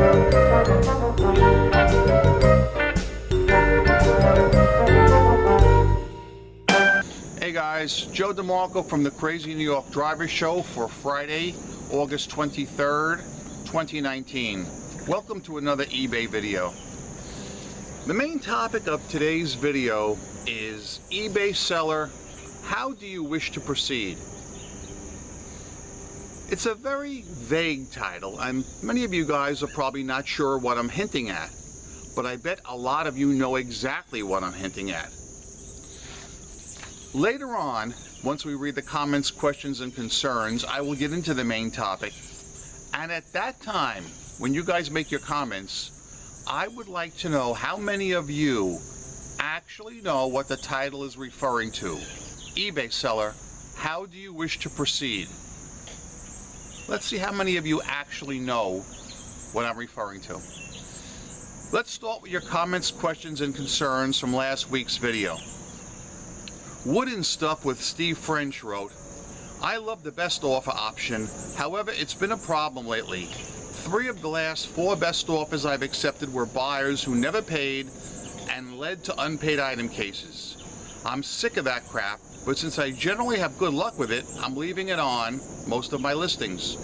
Hey guys, Joe DeMarco from the Crazy New York Driver Show for Friday, August 23rd, 2019. Welcome to another eBay video. The main topic of today's video is eBay seller, how do you wish to proceed? It's a very vague title, and many of you guys are probably not sure what I'm hinting at, but I bet a lot of you know exactly what I'm hinting at. Later on, once we read the comments, questions, and concerns, I will get into the main topic. And at that time, when you guys make your comments, I would like to know how many of you actually know what the title is referring to. eBay seller, how do you wish to proceed? Let's see how many of you actually know what I'm referring to. Let's start with your comments, questions, and concerns from last week's video. Wooden Stuff with Steve French wrote, I love the best offer option, however it's been a problem lately. 3 of the last 4 best offers I've accepted were buyers who never paid and led to unpaid item cases. I'm sick of that crap, but since I generally have good luck with it, I'm leaving it on most of my listings.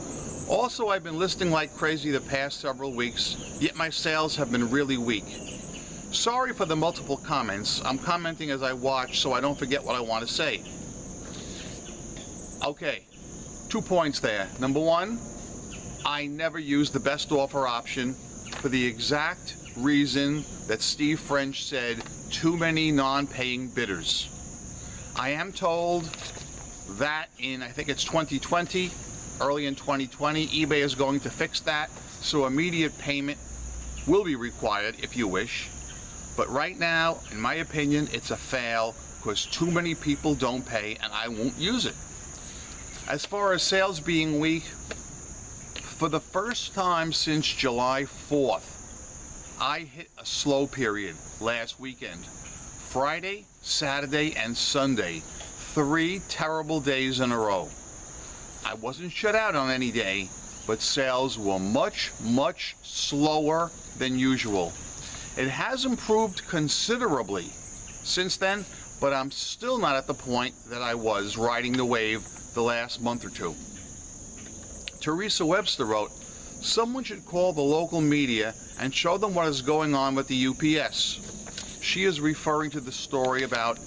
Also, I've been listing like crazy the past several weeks, yet my sales have been really weak. Sorry for the multiple comments. I'm commenting as I watch so I don't forget what I want to say. Okay, 2 points there. Number 1, I never use the best offer option for the exact reason that Steve French said, too many non-paying bidders. I am told that in, I think it's 2020, early in 2020, eBay is going to fix that, so immediate payment will be required if you wish. But right now, in my opinion, it's a fail because too many people don't pay and I won't use it. As far as sales being weak, for the first time since July 4th, I hit a slow period last weekend. Friday, Saturday, and Sunday, 3 terrible days in a row. I wasn't shut out on any day, but sales were much, much slower than usual. It has improved considerably since then, but I'm still not at the point that I was riding the wave the last month or 2. Teresa Webster wrote, someone should call the local media and show them what is going on with the UPS. She is referring to the story about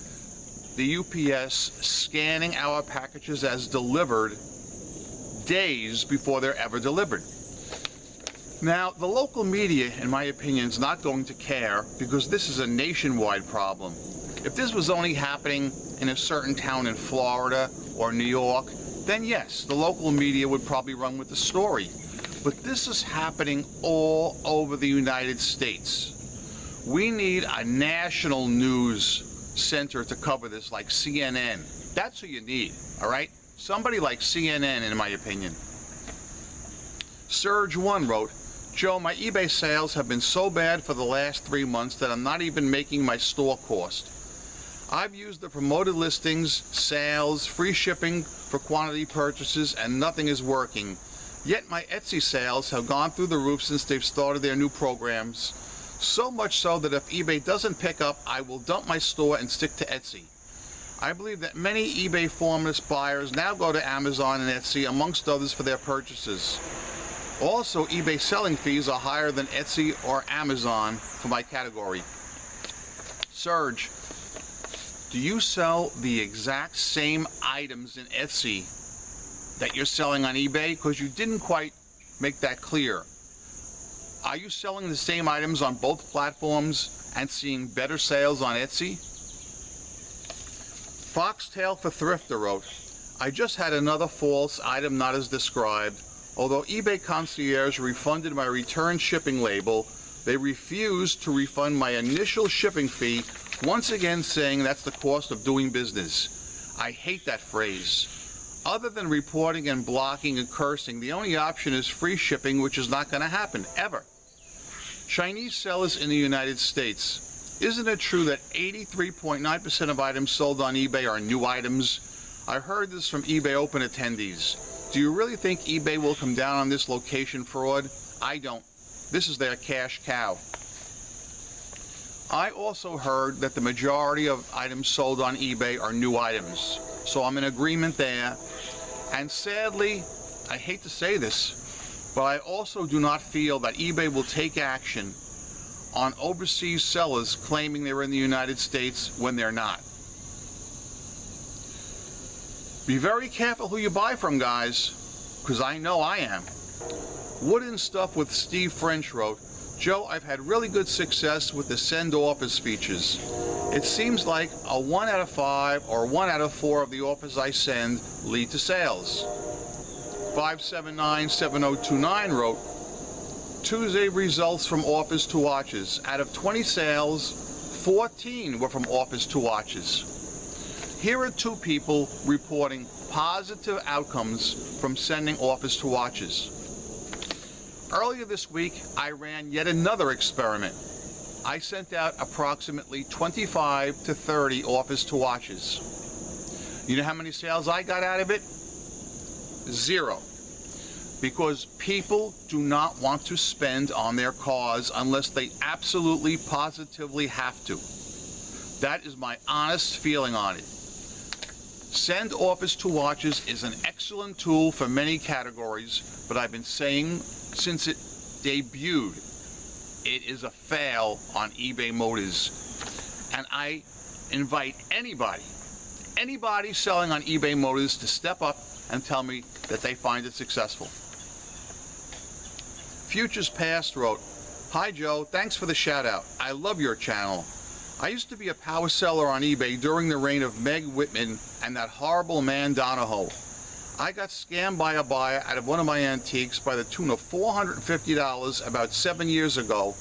the UPS scanning our packages as delivered days before they're ever delivered. Now, the local media, in my opinion, is not going to care because this is a nationwide problem. If this was only happening in a certain town in Florida or New York, then yes, the local media would probably run with the story. But this is happening all over the United States. We need a national news center to cover this, like CNN. That's who you need, all right? Somebody like CNN, in my opinion. Surge1 wrote, Joe, my eBay sales have been so bad for the last 3 months that I'm not even making my store cost. I've used the promoted listings, sales, free shipping for quantity purchases, and nothing is working. Yet my Etsy sales have gone through the roof since they've started their new programs. So much so that if eBay doesn't pick up, I will dump my store and stick to Etsy. I believe that many eBay formless buyers now go to Amazon and Etsy, amongst others, for their purchases. Also, eBay selling fees are higher than Etsy or Amazon for my category. Surge, do you sell the exact same items in Etsy that you're selling on eBay? Because you didn't quite make that clear. Are you selling the same items on both platforms and seeing better sales on Etsy? Foxtail for Thrifter wrote, I just had another false item not as described. Although eBay Concierge refunded my return shipping label, they refused to refund my initial shipping fee, once again saying that's the cost of doing business. I hate that phrase. Other than reporting and blocking and cursing, the only option is free shipping, which is not going to happen, ever. Chinese sellers in the United States. Isn't it true that 83.9% of items sold on eBay are new items? I heard this from eBay Open attendees. Do you really think eBay will come down on this location fraud? I don't. This is their cash cow. I also heard that the majority of items sold on eBay are new items, so I'm in agreement there. And sadly, I hate to say this, but I also do not feel that eBay will take action on overseas sellers claiming they're in the United States when they're not. Be very careful who you buy from, guys, because I know I am. Wooden Stuff with Steve French wrote, Joe, I've had really good success with the send offers features. It seems like a 1 out of 5 or 1 out of 4 of the offers I send lead to sales. 5797029 wrote, Tuesday results from offers to watches. Out of 20 sales, 14 were from offers to watches. Here are 2 people reporting positive outcomes from sending offers to watches. Earlier this week, I ran yet another experiment. I sent out approximately 25 to 30 offers to watches. You know how many sales I got out of it? 0. Because people do not want to spend on their cars unless they absolutely, positively have to. That is my honest feeling on it. Send offers to watches is an excellent tool for many categories, but I've been saying since it debuted, it is a fail on eBay Motors. And I invite anybody selling on eBay Motors to step up and tell me that they find it successful. Futures Past wrote, Hi Joe, thanks for the shout out. I love your channel. I used to be a power seller on eBay during the reign of Meg Whitman and that horrible man Donahoe. I got scammed by a buyer out of one of my antiques by the tune of $450 about 7 years ago,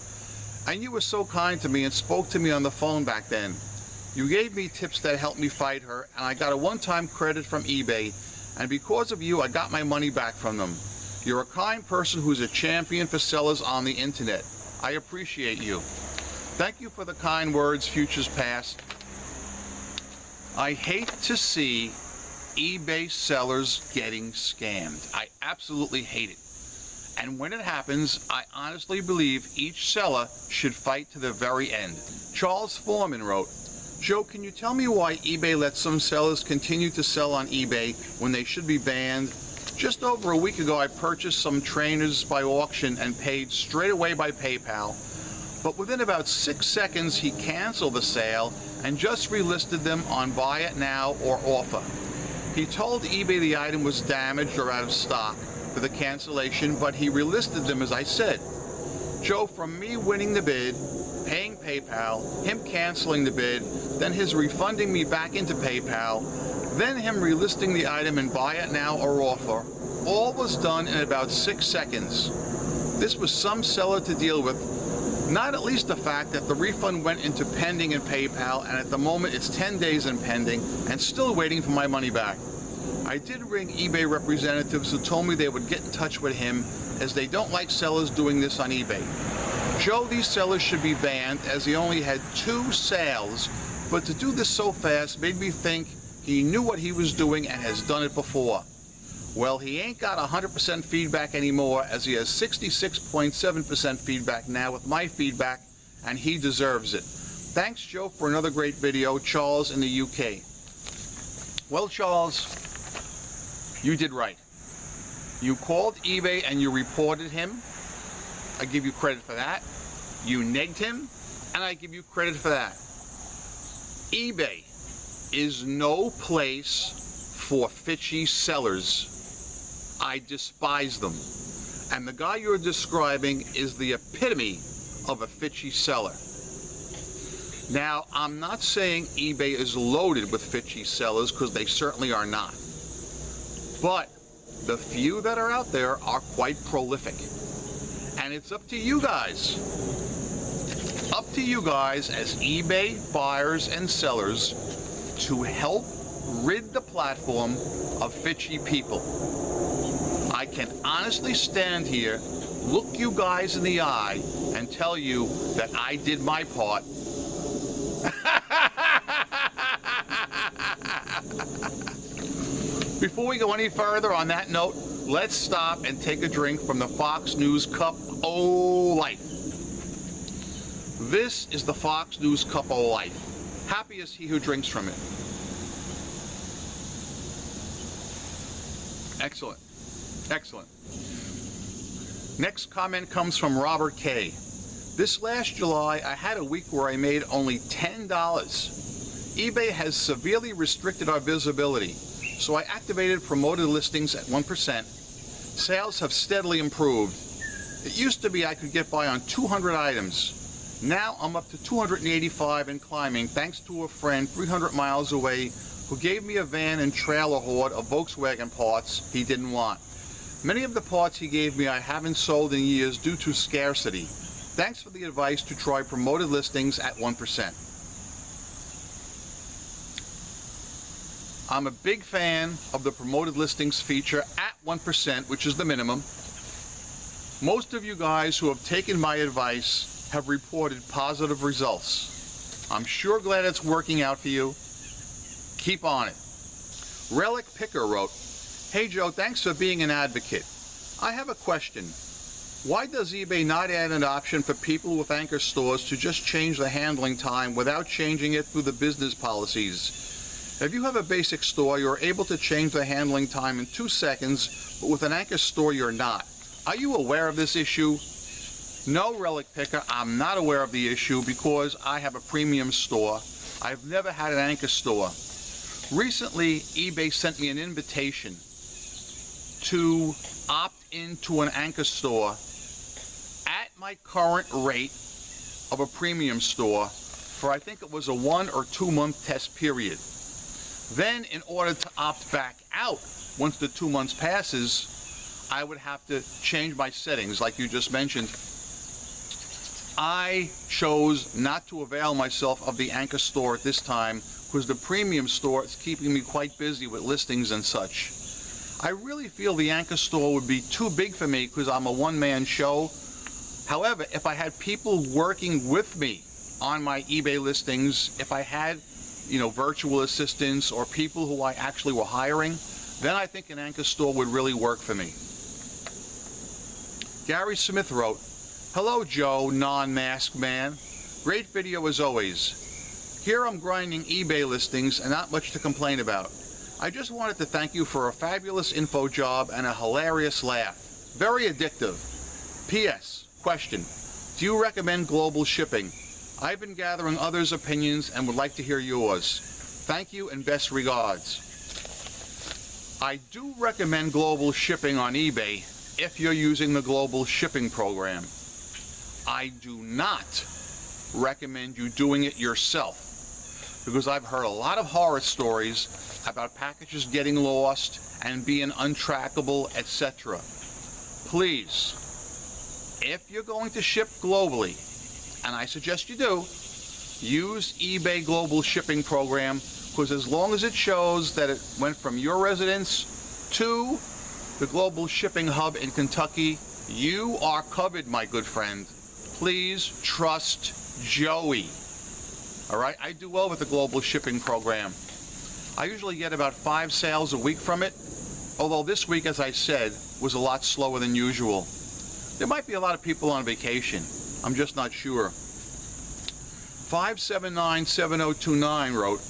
and you were so kind to me and spoke to me on the phone back then. You gave me tips that helped me fight her, and I got a one-time credit from eBay, and because of you I got my money back from them. You're a kind person who's a champion for sellers on the internet. I appreciate you. Thank you for the kind words, Futures Past. I hate to see eBay sellers getting scammed. I absolutely hate it. And when it happens, I honestly believe each seller should fight to the very end. Charles Foreman wrote, Joe, can you tell me why eBay lets some sellers continue to sell on eBay when they should be banned? Just over a week ago, I purchased some trainers by auction and paid straight away by PayPal. But within about 6 seconds, he canceled the sale and just relisted them on Buy It Now or Offer. He told eBay the item was damaged or out of stock for the cancellation, but he relisted them as I said. Joe, from me winning the bid, paying PayPal, him canceling the bid, then his refunding me back into PayPal, then him relisting the item in Buy It Now or Offer, all was done in about 6 seconds. This was some seller to deal with, not at least the fact that the refund went into pending in PayPal, and at the moment it's 10 days in pending and still waiting for my money back. I did ring eBay representatives who told me they would get in touch with him as they don't like sellers doing this on eBay. Joe, these sellers should be banned as he only had 2 sales, but to do this so fast made me think he knew what he was doing and has done it before. Well, he ain't got 100% feedback anymore, as he has 66.7% feedback now with my feedback, and he deserves it. Thanks, Joe, for another great video. Charles in the UK. Well, Charles, you did right. You called eBay and you reported him. I give you credit for that. You negged him, and I give you credit for that. eBay is no place for fishy sellers. I despise them. And the guy you're describing is the epitome of a fishy seller. Now, I'm not saying eBay is loaded with fishy sellers, because they certainly are not. But the few that are out there are quite prolific. And it's up to you guys. Up to you guys as eBay buyers and sellers to help rid the platform of fishy people. I can honestly stand here, look you guys in the eye, and tell you that I did my part. Before we go any further on that note, let's stop and take a drink from the Fox News cup O Life. This is the Fox News Cup O Life. Happy is he who drinks from it. Excellent. Excellent. Next comment comes from Robert K. This last July, I had a week where I made only $10. eBay has severely restricted our visibility, so I activated promoted listings at 1%. Sales have steadily improved. It used to be I could get by on 200 items. Now I'm up to 285 and climbing thanks to a friend 300 miles away who gave me a van and trailer hoard of Volkswagen parts he didn't want. Many of the parts he gave me I haven't sold in years due to scarcity. Thanks for the advice to try promoted listings at 1%. I'm a big fan of the promoted listings feature at 1%, which is the minimum. Most of you guys who have taken my advice have reported positive results. I'm sure glad it's working out for you. Keep on it. Relic Picker wrote, "Hey Joe, thanks for being an advocate. I have a question. Why does eBay not add an option for people with anchor stores to just change the handling time without changing it through the business policies? If you have a basic store, you're able to change the handling time in 2 seconds, but with an anchor store, you're not. Are you aware of this issue?" No, Relic Picker, I'm not aware of the issue because I have a premium store. I've never had an anchor store. Recently, eBay sent me an invitation to opt into an anchor store at my current rate of a premium store for I think it was a 1 or 2 month test period. Then in order to opt back out once the 2 months passes, I would have to change my settings like you just mentioned. I chose not to avail myself of the anchor store at this time because the premium store is keeping me quite busy with listings and such. I really feel the anchor store would be too big for me because I'm a one-man show. However, if I had people working with me on my eBay listings, if I had, virtual assistants or people who I actually were hiring, then I think an anchor store would really work for me. Gary Smith wrote, "Hello Joe, non-masked man. Great video as always. Here I'm grinding eBay listings and not much to complain about. I just wanted to thank you for a fabulous info job and a hilarious laugh. Very addictive. P.S. Question. Do you recommend global shipping? I've been gathering others' opinions and would like to hear yours. Thank you and best regards." I do recommend global shipping on eBay if you're using the global shipping program. I do not recommend you doing it yourself because I've heard a lot of horror stories about packages getting lost and being untrackable, etc. Please, if you're going to ship globally, and I suggest you do, use eBay Global Shipping Program because as long as it shows that it went from your residence to the Global Shipping Hub in Kentucky, you are covered, my good friend. Please trust Joey. All right, I do well with the Global Shipping Program. I usually get about 5 sales a week from it, although this week, as I said, was a lot slower than usual. There might be a lot of people on vacation. I'm just not sure. 5797029 wrote,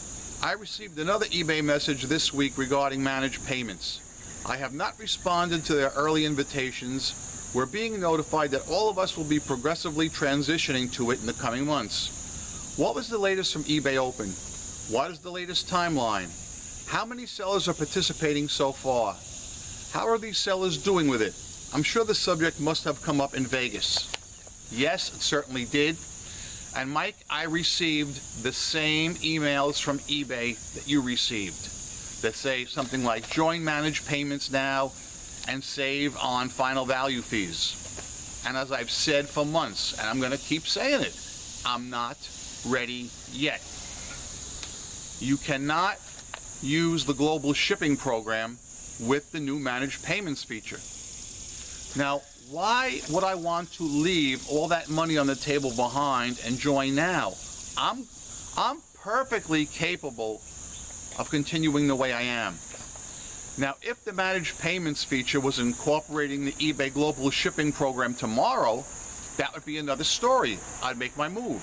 "I received another eBay message this week regarding managed payments. I have not responded to their early invitations. We're being notified that all of us will be progressively transitioning to it in the coming months. What was the latest from eBay Open? What is the latest timeline? How many sellers are participating so far? How are these sellers doing with it? I'm sure the subject must have come up in Vegas." Yes, it certainly did. And Mike, I received the same emails from eBay that you received that say something like, "Join managed payments now and save on final value fees." And as I've said for months, and I'm going to keep saying it, I'm not ready yet. You cannot use the global shipping program with the new managed payments feature. Now, why would I want to leave all that money on the table behind and join now? I'm perfectly capable of continuing the way I am. Now, if the managed payments feature was incorporating the eBay global shipping program tomorrow, that would be another story. I'd make my move.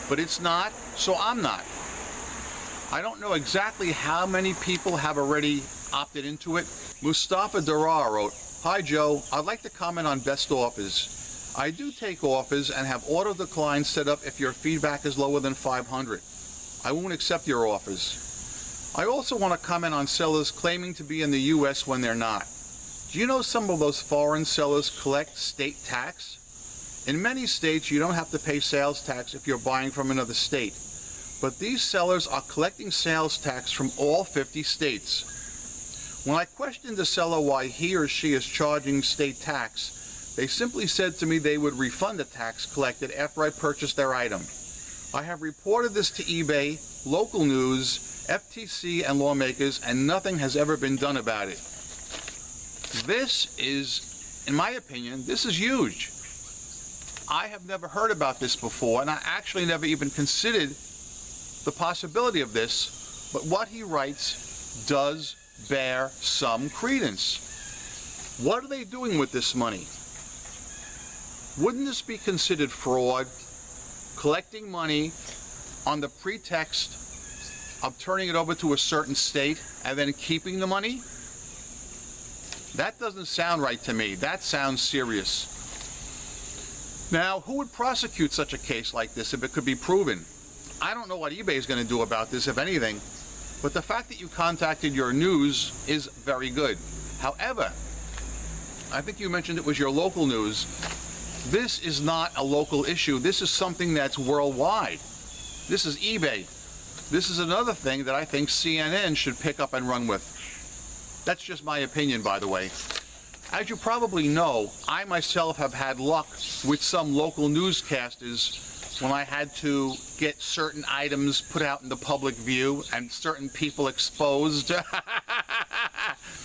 But it's not, so I'm not. I don't know exactly how many people have already opted into it. Mustafa Darar wrote, "Hi Joe, I'd like to comment on best offers. I do take offers and have auto decline set up if your feedback is lower than 500. I won't accept your offers. I also want to comment on sellers claiming to be in the U.S. when they're not. Do you know some of those foreign sellers collect state tax? In many states, you don't have to pay sales tax if you're buying from another state. But these sellers are collecting sales tax from all 50 states. When I questioned the seller why he or she is charging state tax, they simply said to me they would refund the tax collected after I purchased their item. I have reported this to eBay, local news, FTC, and lawmakers, and nothing has ever been done about it." This is, in my opinion, this is huge. I have never heard about this before, and I actually never even considered the possibility of this, but what he writes does bear some credence. What are they doing with this money? Wouldn't this be considered fraud, collecting money on the pretext of turning it over to a certain state and then keeping the money? That doesn't sound right to me. That sounds serious. Now, who would prosecute such a case like this if it could be proven? I don't know what eBay is going to do about this, if anything, but the fact that you contacted your news is very good. However, I think you mentioned it was your local news. This is not a local issue. This is something that's worldwide. This is eBay. This is another thing that I think CNN should pick up and run with. That's just my opinion, by the way. As you probably know, I myself have had luck with some local newscasters when I had to get certain items put out in the public view and certain people exposed.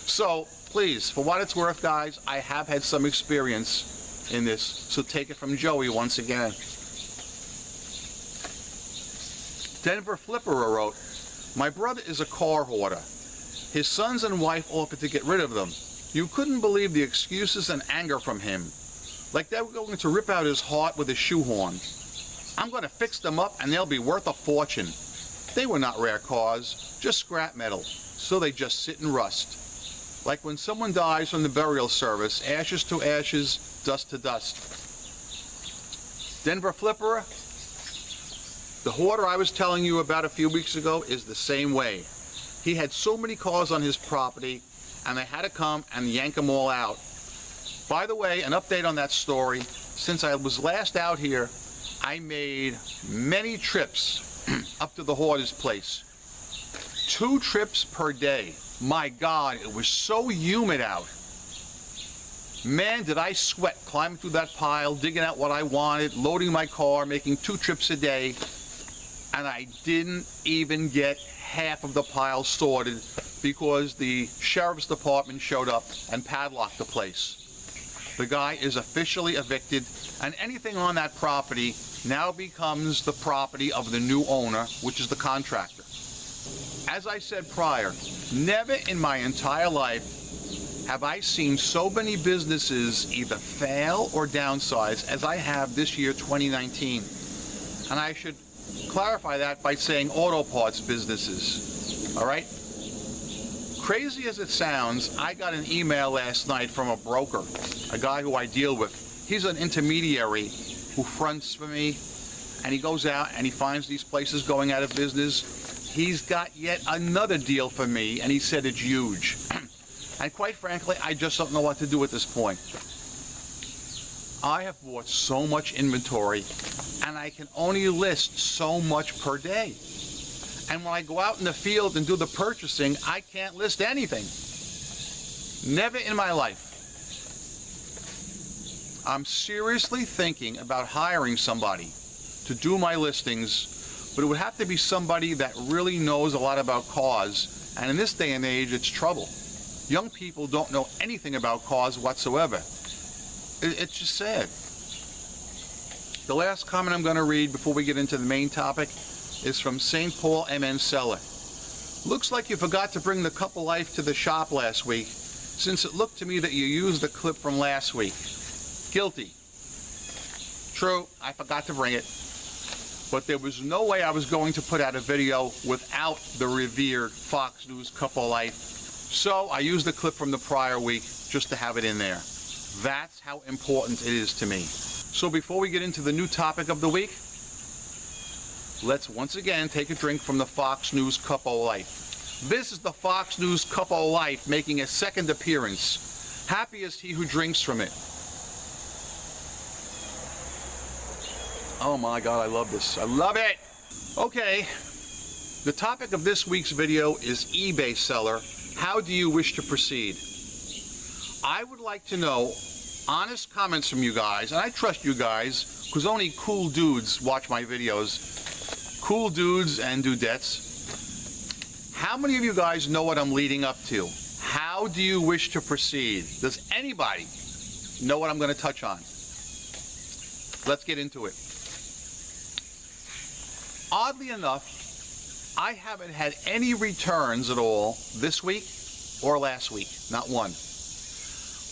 So please, for what it's worth, guys, I have had some experience in this. So take it from Joey once again. Denver Flipperer wrote, "My brother is a car hoarder. His sons and wife offered to get rid of them. You couldn't believe the excuses and anger from him. Like they were going to rip out his heart with a shoehorn. I'm going to fix them up and they'll be worth a fortune. They were not rare cars, just scrap metal, so they just sit and rust. Like when someone dies from the burial service, ashes to ashes, dust to dust." Denver Flipperer, the hoarder I was telling you about a few weeks ago is the same way. He had so many cars on his property, and they had to come and yank them all out. By the way, an update on that story. Since I was last out here, I made many trips up to the hoarder's place. 2 trips per day. My God, it was so humid out. Man, did I sweat climbing through that pile, digging out what I wanted, loading my car, making 2 trips a day, and I didn't even get half of the pile sorted because the sheriff's department showed up and padlocked the place. The guy is officially evicted, and anything on that property now becomes the property of the new owner, which is the contractor. As I said prior, never in my entire life have I seen so many businesses either fail or downsize as I have this year, 2019. And I should clarify that by saying auto parts businesses, all right? Crazy as it sounds, I got an email last night from a broker, a guy who I deal with. He's an intermediary who fronts for me, and he goes out and he finds these places going out of business. He's got yet another deal for me, and he said it's huge. And quite frankly, I just don't know what to do at this point. I have bought so much inventory, and I can only list so much per day. And when I go out in the field and do the purchasing, I can't list anything. Never in my life. I'm seriously thinking about hiring somebody to do my listings, but it would have to be somebody that really knows a lot about cars. And in this day and age, it's trouble. Young people don't know anything about cars whatsoever. It's just sad. The last comment I'm going to read before we get into the main topic is from St. Paul MN Seller. Looks like you forgot to bring the Cup of Life to the shop last week, since it looked to me that you used the clip from last week. Guilty. True, I forgot to bring it. But there was no way I was going to put out a video without the revered Fox News Cup of Life. So I used the clip from the prior week just to have it in there. That's how important it is to me. So before we get into the new topic of the week, let's once again take a drink from the Fox News Cup of Life. This is the Fox News Cup of Life making a second appearance. Happy is he who drinks from it. Oh my God, I love this. I love it! Okay, the topic of this week's video is eBay seller. How do you wish to proceed? I would like to know honest comments from you guys, and I trust you guys because only cool dudes watch my videos. Cool dudes and dudettes. How many of you guys know what I'm leading up to? How do you wish to proceed? Does anybody know what I'm going to touch on? Let's get into it. Oddly enough, I haven't had any returns at all this week or last week, not one.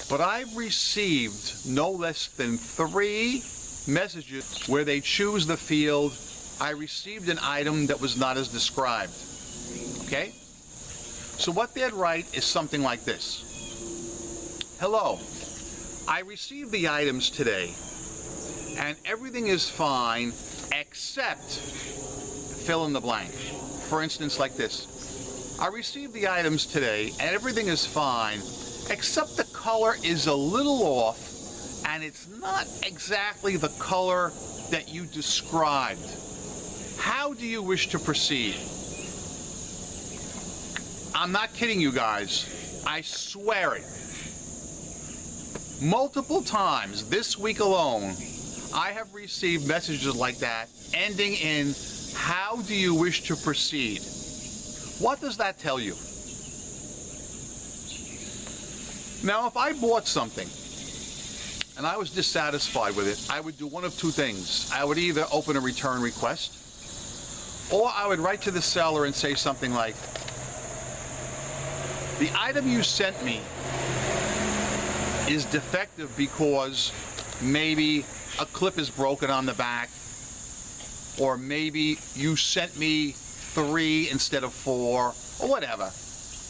But I've received no less than 3 messages where they choose the field, I received an item that was not as described. Okay? So what they'd write is something like this. Hello, I received the items today and everything is fine except fill in the blank. For instance, like this. I received the items today and everything is fine except the color is a little off and it's not exactly the color that you described. How do you wish to proceed? I'm not kidding you guys. I swear it. Multiple times this week alone, I have received messages like that ending in, how do you wish to proceed? What does that tell you? Now, if I bought something and I was dissatisfied with it, I would do one of 2 things. I would either open a return request, or I would write to the seller and say something like, the item you sent me is defective because maybe a clip is broken on the back, or maybe you sent me 3 instead of 4, or whatever.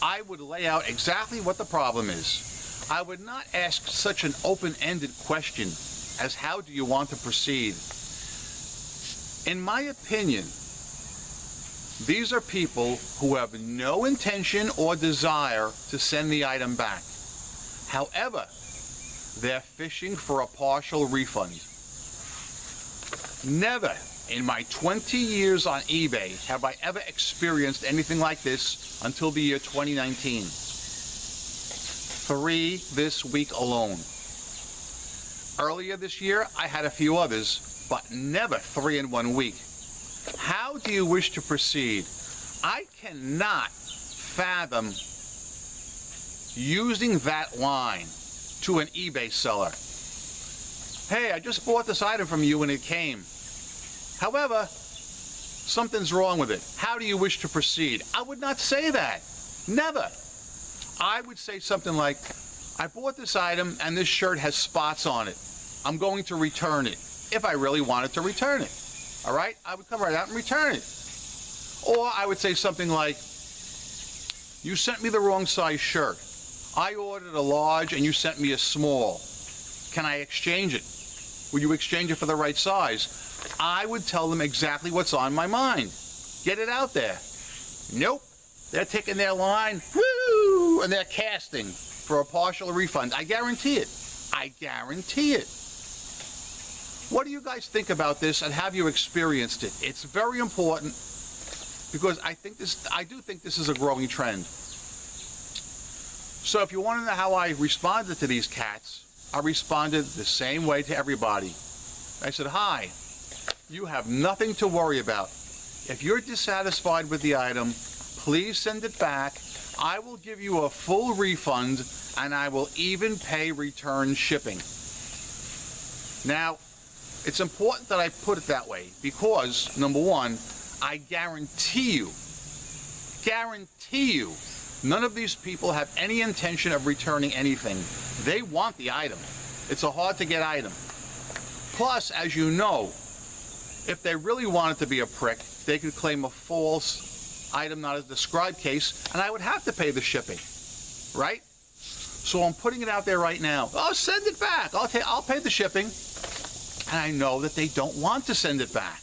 I would lay out exactly what the problem is. I would not ask such an open-ended question as how do you want to proceed. In my opinion, these are people who have no intention or desire to send the item back. However, they're fishing for a partial refund. Never in my 20 years on eBay have I ever experienced anything like this until the year 2019. 3 this week alone. Earlier this year, I had a few others, but never 3 in 1 week. How do you wish to proceed? I cannot fathom using that line to an eBay seller. Hey, I just bought this item from you and it came. However, something's wrong with it. How do you wish to proceed? I would not say that. Never. I would say something like, I bought this item and this shirt has spots on it. I'm going to return it, if I really wanted to return it. All right? I would come right out and return it. Or I would say something like, you sent me the wrong size shirt. I ordered a large and you sent me a small. Can I exchange it? Will you exchange it for the right size? I would tell them exactly what's on my mind. Get it out there. Nope. They're taking their line, woo, and they're casting for a partial refund. I guarantee it. I guarantee it. What do you guys think about this, and have you experienced it? It's very important because I do think this is a growing trend. So if you want to know how I responded to these cats, I responded the same way to everybody. I said, hi, you have nothing to worry about. If you're dissatisfied with the item, please send it back. I will give you a full refund and I will even pay return shipping. Now, it's important that I put it that way because, number one, I guarantee you Guarantee you, none of these people have any intention of returning anything. They want the item. It's a hard-to-get item. Plus, as you know, if they really wanted to be a prick, they could claim a false item not as described case, and I would have to pay the shipping, right? So I'm putting it out there right now. Oh, send it back. I'll pay the shipping. And I know that they don't want to send it back.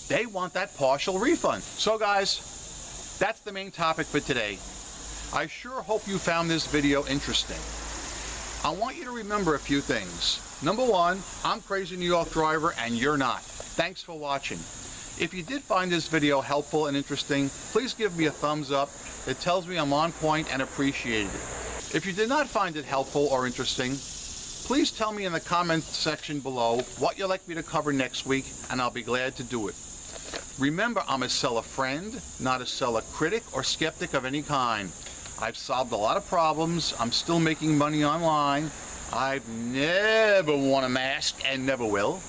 They want that partial refund. So guys, that's the main topic for today. I sure hope you found this video interesting. I want you to remember a few things. Number one, I'm Crazy New York Driver and you're not. Thanks for watching. If you did find this video helpful and interesting, please give me a thumbs up. It tells me I'm on point and appreciated. If you did not find it helpful or interesting, please tell me in the comment section below what you'd like me to cover next week, and I'll be glad to do it. Remember, I'm a seller friend, not a seller critic or skeptic of any kind. I've solved a lot of problems. I'm still making money online. I've never worn a mask and never will.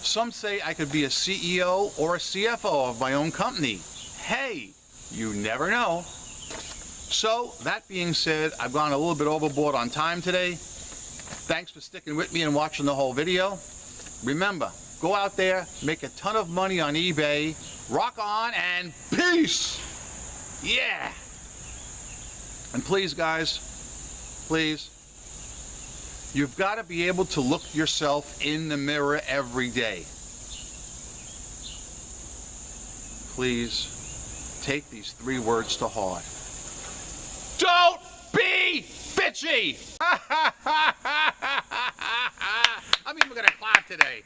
Some say I could be a CEO or a CFO of my own company. Hey, you never know. So, that being said, I've gone a little bit overboard on time today. Thanks for sticking with me and watching the whole video. Remember, go out there, make a ton of money on eBay, rock on, and peace! Yeah! And please, guys, please, you've got to be able to look yourself in the mirror every day. Please, take these 3 words to heart. Don't be bitchy! I mean, we're gonna clap today.